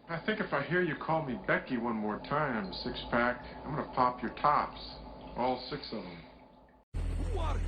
I think if I hear you call me Becky one more time, six-pack, I'm gonna pop your tops. All six of them. Who are you?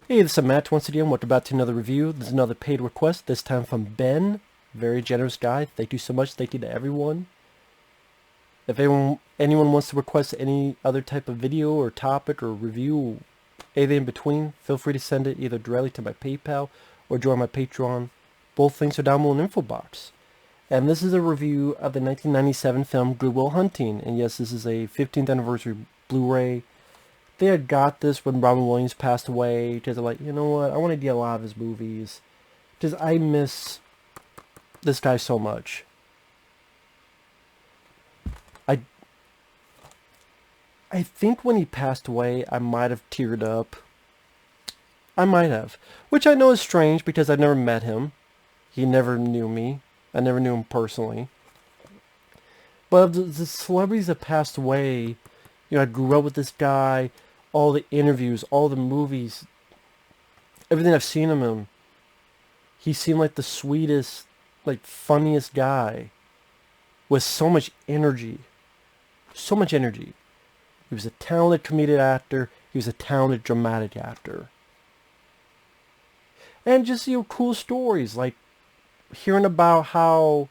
Hey, this is Matt once again. Welcome back to another review. This is another paid request, this time from Ben. Very generous guy. Thank you so much. Thank you to everyone. If anyone wants to request any other type of video or topic or review, anything in between, feel free to send it either directly to my PayPal or join my Patreon. Both links are down below in the info box. And this is a review of the 1997 film Good Will Hunting. And yes, this is a 15th anniversary Blu-ray. They had got this when Robin Williams passed away, because they're like, you know what, I want to get a lot of his movies. Because I miss this guy so much. I think when he passed away, I might have teared up. I might have. Which I know is strange, because I never met him. He never knew me. I never knew him personally. But of the celebrities that passed away, you know, I grew up with this guy, all the interviews, all the movies, everything I've seen of him. He seemed like the sweetest, like funniest guy with so much energy. So much energy. He was a talented comedic actor. He was a talented dramatic actor. And just, you know, cool stories, like hearing about how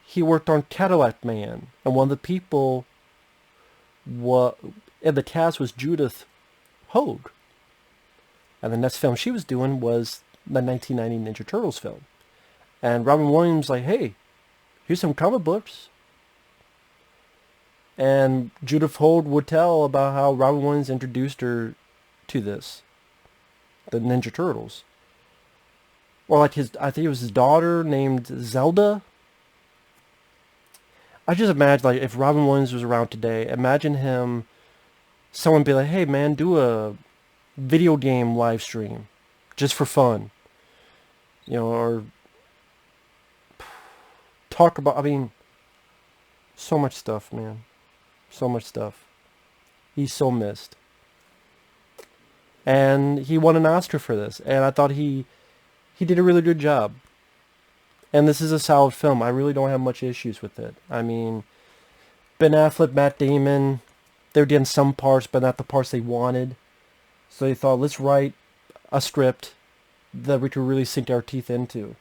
he worked on Cadillac Man, and one of the people and the cast was Judith Hoag. And the next film she was doing was the 1990 Ninja Turtles film. And Robin Williams like, hey, here's some comic books. And Judith Hoag would tell about how Robin Williams introduced her to this, the Ninja Turtles. Or like I think it was his daughter named Zelda. I just imagine, like, if Robin Williams was around today, imagine him, someone be like, hey man, do a video game live stream, just for fun. You know, or talk about, I mean, so much stuff, man. So much stuff. He's so missed. And he won an Oscar for this, and I thought he did a really good job. And this is a solid film. I really don't have much issues with it. I mean, Ben Affleck, Matt Damon, they were getting some parts, but not the parts they wanted. So they thought, let's write a script that we could really sink our teeth into.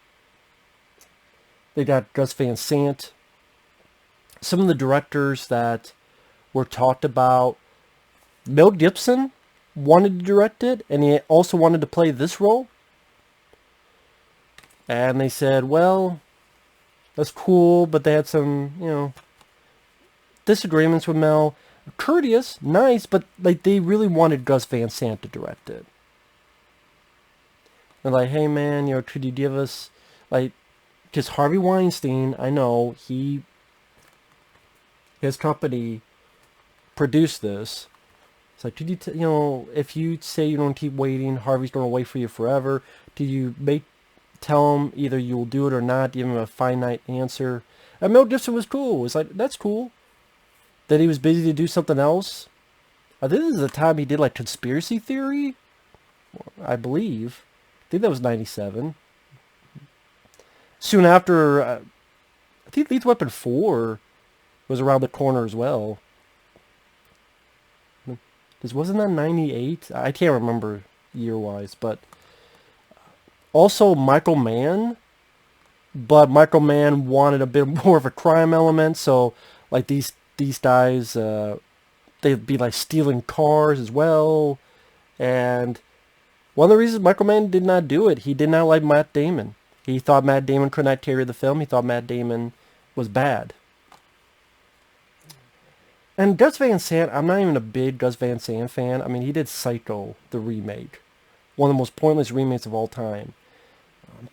They got Gus Van Sant. Some of the directors that were talked about, Mel Gibson wanted to direct it, and he also wanted to play this role. And they said, well, that's cool, but they had some, you know, disagreements with Mel. Courteous, nice, but like they really wanted Gus Van Sant to direct it. They're like, hey man, you know, could you give us, like, because Harvey Weinstein, I know, his company produced this. It's like, could you, you know, if you say you don't keep waiting, Harvey's going to wait for you forever. Do you tell him either you will do it or not, give him a finite answer? And Mel Gibson was cool. It was like, that's cool. That he was busy to do something else. I think this is the time he did like Conspiracy Theory, I believe. I think that was 97. Soon after, I think Lethal Weapon 4 was around the corner as well. This wasn't that 98? I can't remember year-wise, but also Michael Mann. But Michael Mann wanted a bit more of a crime element, so like these guys, they'd be like stealing cars as well. And one of the reasons Michael Mann did not do it, he did not like Matt Damon. He thought Matt Damon could not carry the film. He thought Matt Damon was bad. And Gus Van Sant, I'm not even a big Gus Van Sant fan. I mean, he did Psycho, the remake. One of the most pointless remakes of all time.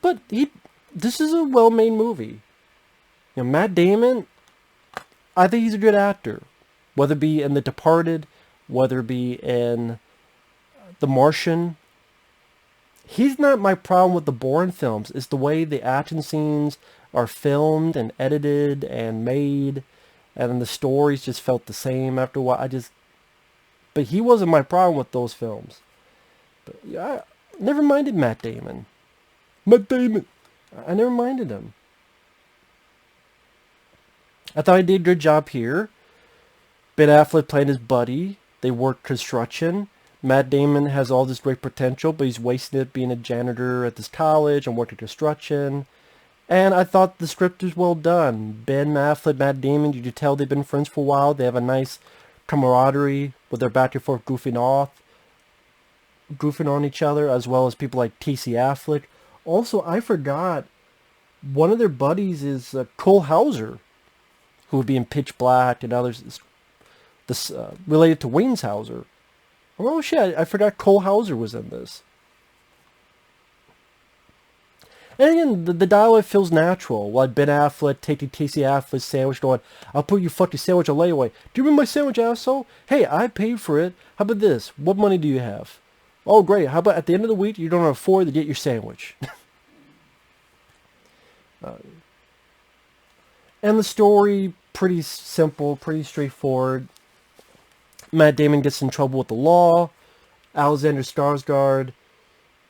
But this is a well-made movie. You know, Matt Damon, I think he's a good actor. Whether it be in The Departed, whether it be in The Martian. He's not my problem with the Bourne films. It's the way the action scenes are filmed and edited and made. And then the stories just felt the same after a while. But he wasn't my problem with those films. But yeah, I never minded Matt Damon. Matt Damon! I never minded him. I thought he did a good job here. Ben Affleck played his buddy. They worked construction. Matt Damon has all this great potential, but he's wasting it being a janitor at this college and working construction. And I thought the script was well done. Ben Affleck, Matt Damon, you could tell they've been friends for a while. They have a nice camaraderie with their back and forth goofing on each other, as well as people like Casey Affleck. Also, I forgot, one of their buddies is Cole Hauser, who would be in Pitch Black and others. This related to Wayne's Hauser. Oh shit, I forgot Cole Hauser was in this. And again, the dialogue feels natural. Like Ben Affleck taking Casey Affleck's sandwich going, I'll put your fucking sandwich on layaway. Do you remember my sandwich, asshole? Hey, I paid for it. How about this? What money do you have? Oh, great. How about at the end of the week, you don't afford to get your sandwich? And the story, pretty simple, pretty straightforward. Matt Damon gets in trouble with the law. Alexander Skarsgård.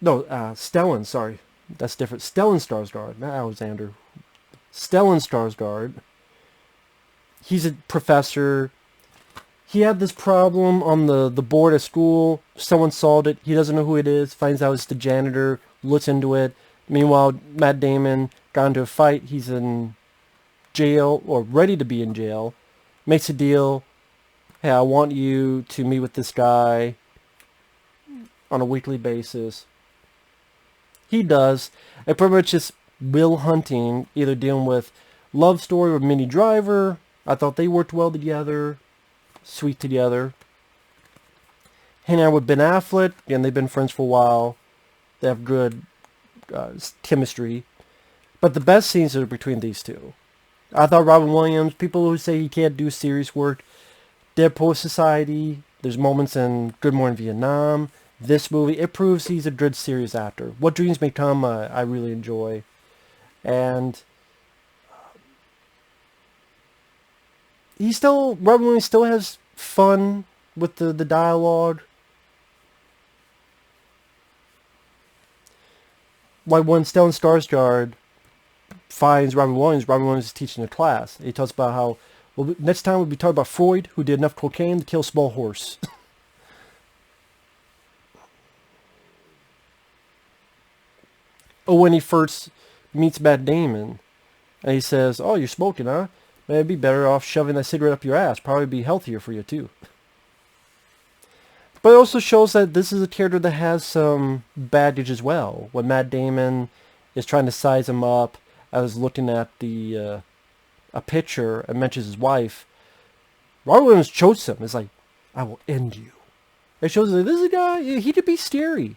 No, Stellan, sorry. That's different. Stellan Skarsgård, not Alexander. Stellan Skarsgård. He's a professor. He had this problem on the board at school. Someone solved it. He doesn't know who it is. Finds out it's the janitor. Looks into it. Meanwhile, Matt Damon got into a fight. He's in jail, or ready to be in jail. Makes a deal. Hey, I want you to meet with this guy on a weekly basis. He does. And pretty much just Will Hunting, either dealing with love story with Minnie Driver. I thought they worked well together. Sweet together. Hanging out with Ben Affleck. Again, they've been friends for a while. They have good chemistry. But the best scenes are between these two. I thought Robin Williams, people who say he can't do serious work, Dead Poets Society, there's moments in Good Morning Vietnam. This movie, it proves he's a good serious actor. What Dreams May Come, I really enjoy. And Robin Williams still has fun with the dialogue. Like when Stellan Skarsgård finds Robin Williams is teaching a class. He talks about how, well, next time we'll be talking about Freud, who did enough cocaine to kill a small horse. Oh, when he first meets Matt Damon, and he says, oh, you're smoking, huh? Man, it'd be better off shoving that cigarette up your ass. Probably be healthier for you, too. But it also shows that this is a character that has some baggage as well. When Matt Damon is trying to size him up, I was looking at a picture and mentions his wife. Robin Williams chokes him. It's like, I will end you. It shows that this is a guy, he could be scary.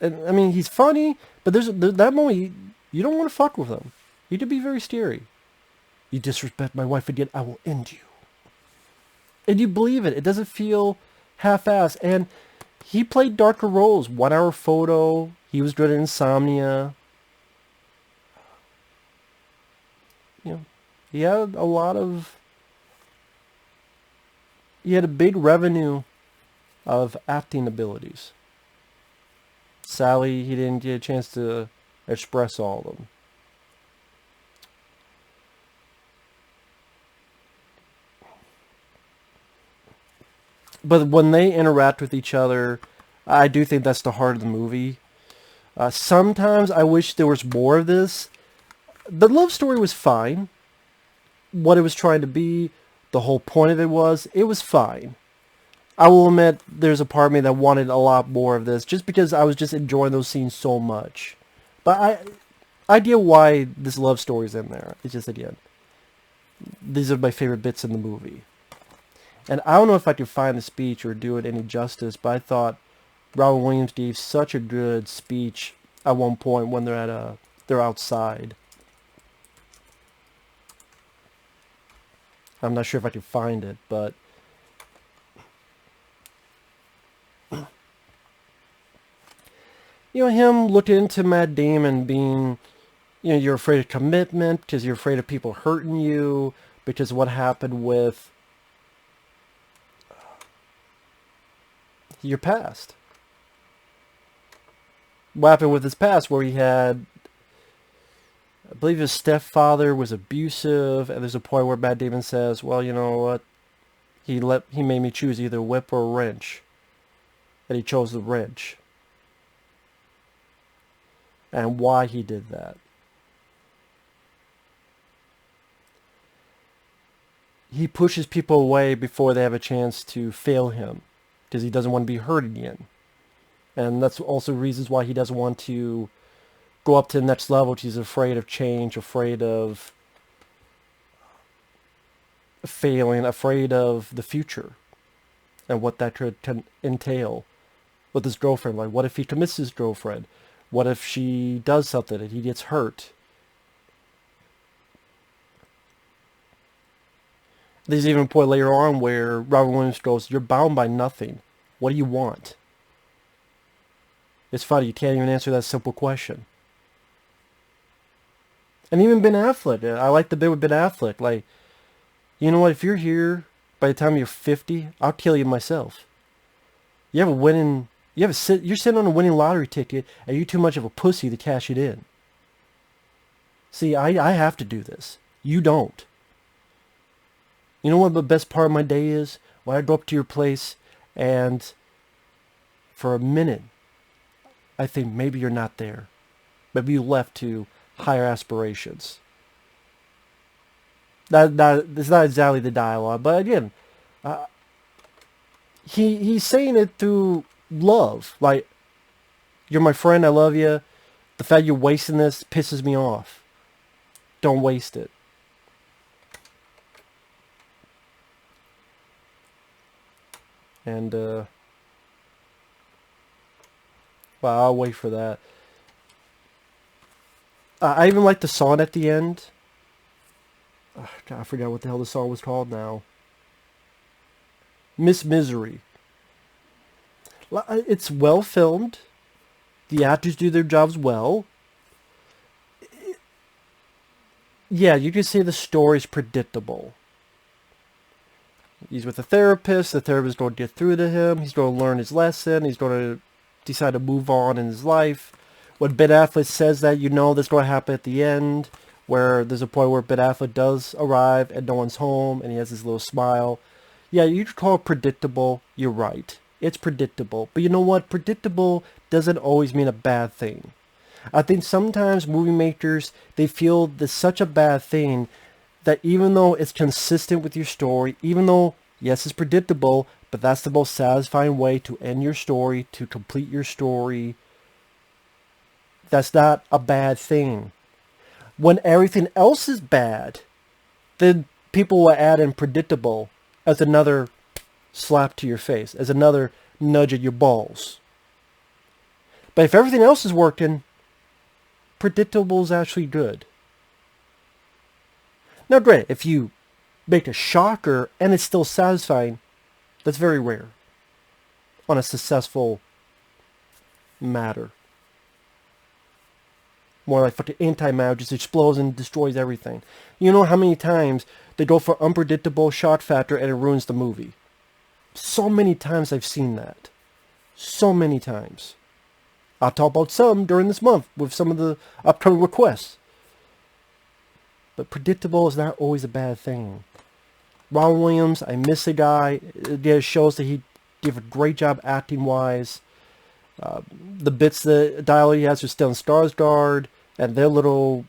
And, I mean, he's funny, but there's that moment, you don't want to fuck with him. He could be very scary. You disrespect my wife again, I will end you. And you believe it. It doesn't feel half-assed. And he played darker roles. 1 Hour Photo. He was good at Insomnia. You know, he had a big revenue of acting abilities. Sally, he didn't get a chance to express all of them. But when they interact with each other, I do think that's the heart of the movie. Sometimes I wish there was more of this. The love story was fine. What it was trying to be, the whole point of it was fine. I will admit there's a part of me that wanted a lot more of this, just because I was just enjoying those scenes so much. But I get why this love story is in there. It's just, again, these are my favorite bits in the movie. And I don't know if I could find the speech or do it any justice, but I thought Robin Williams gave such a good speech at one point when they're outside. I'm not sure if I can find it, but him looking into Matt Damon being, you're afraid of commitment because you're afraid of people hurting you because of what happened with your past. What happened with his past, where he had, I believe his stepfather was abusive, and there's a point where Matt Damon says, well, you know what, he made me choose either whip or a wrench, and he chose the wrench. And why he did that. He pushes people away before they have a chance to fail him, because he doesn't want to be hurt again. And that's also reasons why he doesn't want to go up to the next level, because he's afraid of change, afraid of failing, afraid of the future, and what that could entail with his girlfriend. Like, what if he commits his girlfriend? What if she does something and he gets hurt? There's even a point later on where Robin Williams goes, you're bound by nothing. What do you want? It's funny, you can't even answer that simple question. And even Ben Affleck, I like the bit with Ben Affleck. Like, you know what, if you're here by the time you're 50, I'll kill you myself. You're sitting on a winning lottery ticket, and you're too much of a pussy to cash it in. See, I have to do this. You don't. You know what the best part of my day is? When I go up to your place, and for a minute, I think maybe you're not there. Maybe you left to higher aspirations. That's not exactly the dialogue, but again, he's saying it through love. Like, you're my friend, I love you. The fact you're wasting this pisses me off. Don't waste it. And, well, I'll wait for that. I even like the song at the end. God, I forgot what the hell the song was called now. Miss Misery. It's well filmed. The actors do their jobs well. Yeah, you could say the story's predictable. He's with a therapist. The therapist is going to get through to him. He's going to learn his lesson. He's going to decide to move on in his life. When Ben Affleck says that, you know that's going to happen at the end, where there's a point where Ben Affleck does arrive and no one's home, and he has this little smile. Yeah, you could call it predictable. You're right. It's predictable. But you know what? Predictable doesn't always mean a bad thing. I think sometimes movie makers, they feel this such a bad thing that even though it's consistent with your story, even though, yes, it's predictable, but that's the most satisfying way to end your story, to complete your story, that's not a bad thing. When everything else is bad, then people will add in predictable as another slap to your face, as another nudge at your balls. But if everything else is working, predictable is actually good. Now granted, if you make a shocker and it's still satisfying, that's very rare on a successful matter. More like fucking antimatter, just explodes and destroys everything. You know how many times they go for unpredictable shock factor and it ruins the movie? So many times I've seen that. So many times. I'll talk about some during this month with some of the upcoming requests. But predictable is not always a bad thing. Ron Williams, I miss the guy. It shows that he did a great job acting-wise. The bits, the dialogue he has with Stellan Skarsgård and their little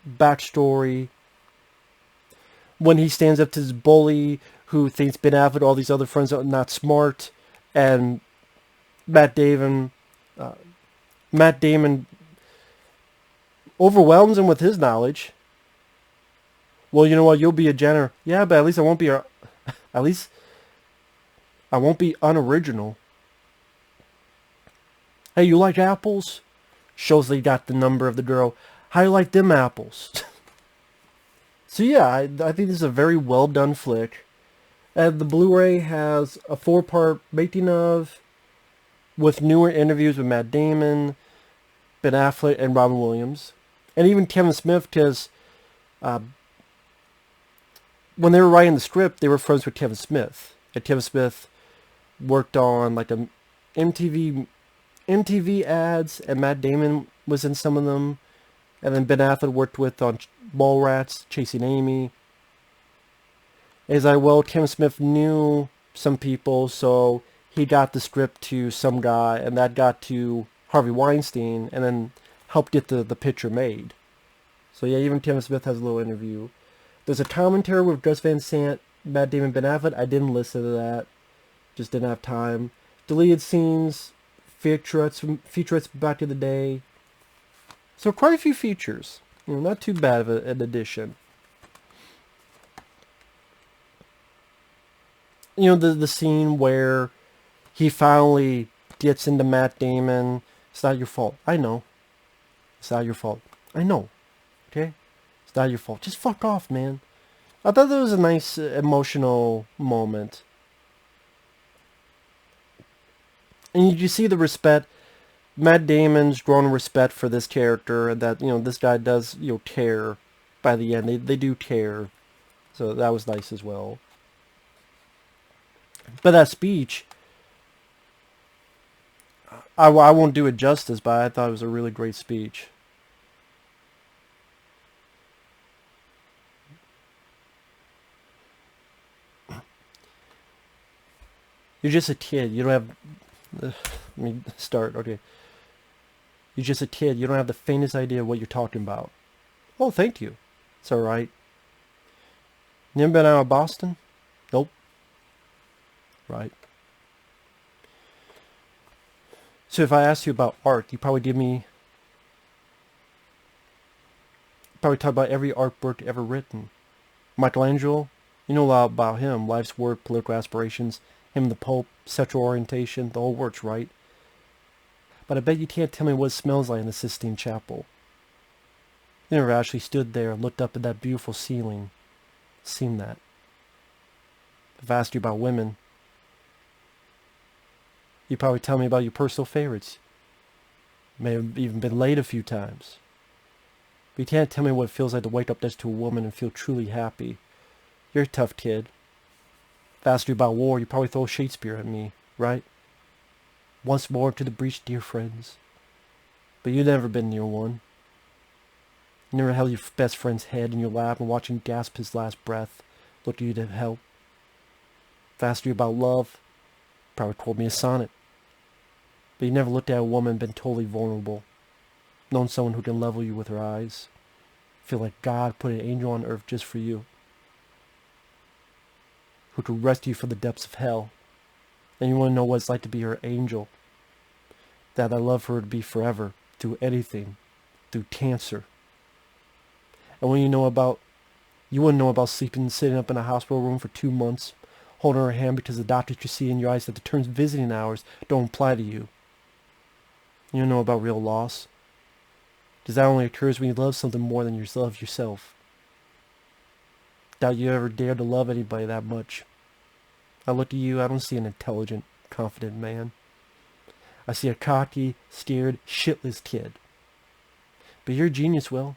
backstory. When he stands up to his bully who thinks Ben Affleck, all these other friends are not smart, and Matt Damon overwhelms him with his knowledge. Well, you know what? You'll be a janitor. Yeah, but at least I won't be at least I won't be unoriginal. Hey, you like apples? Shows they got the number of the girl. How you like them apples? So yeah, I think this is a very well done flick. And the Blu-ray has a 4-part making of, with newer interviews with Matt Damon, Ben Affleck, and Robin Williams. And even Kevin Smith, because when they were writing the script, they were friends with Kevin Smith. And Kevin Smith worked on like the MTV ads, and Matt Damon was in some of them. And then Ben Affleck worked with on Mallrats, Chasing Amy. As Kevin Smith knew some people, so he got the script to some guy, and that got to Harvey Weinstein, and then helped get the picture made. So yeah, even Kevin Smith has a little interview. There's a commentary with Gus Van Sant, Matt Damon, Ben Affleck. I didn't listen to that. Just didn't have time. Deleted scenes, featurettes back in the day. So quite a few features. Not too bad of an addition. The scene where he finally gets into Matt Damon. It's not your fault. I know. It's not your fault. I know. Okay? It's not your fault. Just fuck off, man. I thought that was a nice emotional moment. And you see the respect. Matt Damon's grown respect for this character, and that, this guy does, care by the end. They do care. So that was nice as well. But that speech, I won't do it justice, but I thought it was a really great speech. You're just a kid. You don't have... let me start. Okay. You're just a kid. You don't have the faintest idea what you're talking about. Oh, thank you. It's alright. You ever been out of Boston? Nope. Right. So if I asked you about art, you probably talk about every art book ever written. Michelangelo, you know a lot about him. Life's work, political aspirations, him the Pope, sexual orientation, the whole works, right? But I bet you can't tell me what it smells like in the Sistine Chapel. You never actually stood there and looked up at that beautiful ceiling. Seen that. If I asked you about women, you'd probably tell me about your personal favorites. May have even been late a few times. But you can't tell me what it feels like to wake up next to a woman and feel truly happy. You're a tough kid. If I asked you about war, you'd probably throw Shakespeare at me, right? Once more to the breach, dear friends. But you've never been near one. You never held your best friend's head in your lap and watched him gasp his last breath, looked at you to help. If I asked you about love, you probably quoted me a sonnet. But you never looked at a woman and been totally vulnerable. Known someone who can level you with her eyes. Feel like God put an angel on earth just for you. Who could rescue you from the depths of hell. And you want to know what it's like to be her angel. That I love her to be forever. Through anything. Through cancer. And when you wouldn't know about sitting up in a hospital room for 2 months. Holding her hand because the doctors could see in your eyes that the terms visiting hours don't apply to you. You don't know about real loss. Because that only occurs when you love something more than you love yourself. Doubt you ever dared to love anybody that much. I look at you, I don't see an intelligent, confident man. I see a cocky, scared, shitless kid. But you're a genius, Will.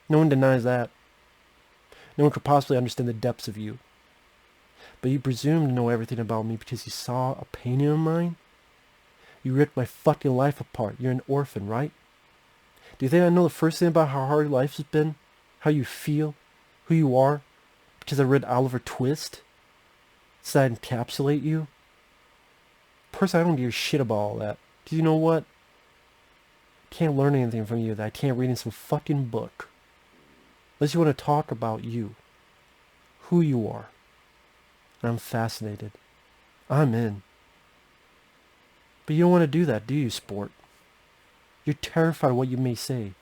No one denies that. No one could possibly understand the depths of you. But you presume to know everything about me because you saw a painting of mine? You ripped my fucking life apart. You're an orphan, right? Do you think I know the first thing about how hard life has been? How you feel? Who you are? Because I read Oliver Twist? Does that encapsulate you? Personally, I don't give a shit about all that. Do you know what? I can't learn anything from you that I can't read in some fucking book. Unless you want to talk about you. Who you are. And I'm fascinated. I'm in. But you don't want to do that, do you, sport? You're terrified of what you may say.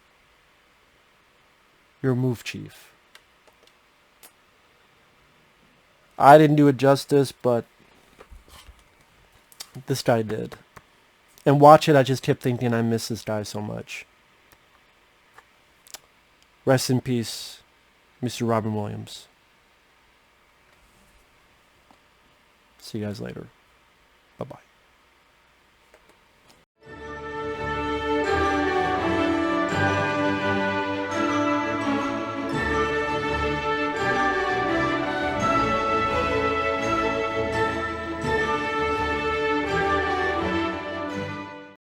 You're a move chief. I didn't do it justice, but this guy did. And watch it, I just kept thinking I miss this guy so much. Rest in peace, Mr. Robin Williams. See you guys later.